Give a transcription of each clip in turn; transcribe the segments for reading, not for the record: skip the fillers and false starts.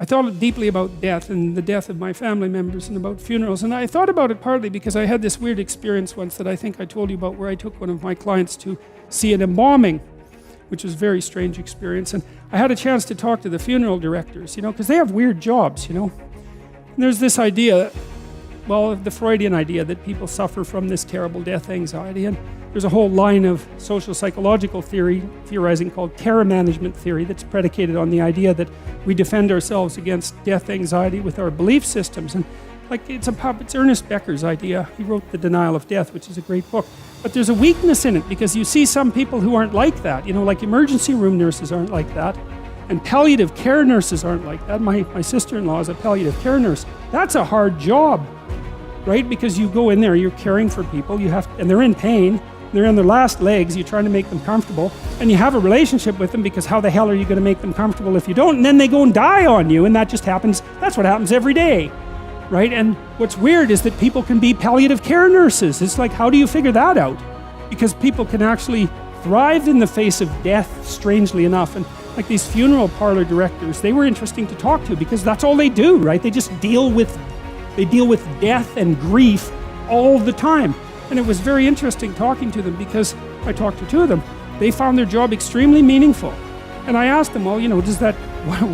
thought deeply about death and the death of my family members and about funerals. And I thought about it partly because I had this weird experience once that I think I told you about, where I took one of my clients to see an embalming, which was a very strange experience. And I had a chance to talk to the funeral directors, because they have weird jobs, And there's this idea, well, the Freudian idea that people suffer from this terrible death anxiety. And there's a whole line of social psychological theorizing called terror management theory that's predicated on the idea that we defend ourselves against death anxiety with our belief systems. And it's Ernest Becker's idea. He wrote The Denial of Death, which is a great book. But there's a weakness in it, because you see some people who aren't like that. Like emergency room nurses aren't like that. And palliative care nurses aren't like that. My sister-in-law is a palliative care nurse. That's a hard job, right? Because you go in there, you're caring for people, and they're in pain. They're on their last legs, you're trying to make them comfortable, and you have a relationship with them, because how the hell are you going to make them comfortable if you don't? And then they go and die on you, and that just happens. That's what happens every day, right? And what's weird is that people can be palliative care nurses. It's like, how do you figure that out? Because people can actually thrive in the face of death, strangely enough. And like these funeral parlor directors, they were interesting to talk to, because that's all they do, right? They just deal with death and grief all the time. And it was very interesting talking to them, because I talked to two of them. They found their job extremely meaningful. And I asked them, well, what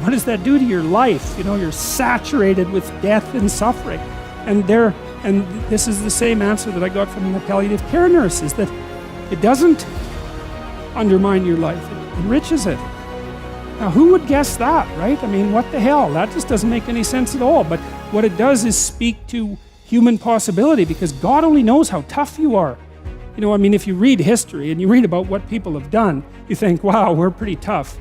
does that do to your life? You're saturated with death and suffering. And this is the same answer that I got from the palliative care nurses, that it doesn't undermine your life, it enriches it. Now, who would guess that, right? I mean, what the hell? That just doesn't make any sense at all. But what it does is speak to human possibility, because God only knows how tough you are. If you read history and you read about what people have done, you think, wow, we're pretty tough.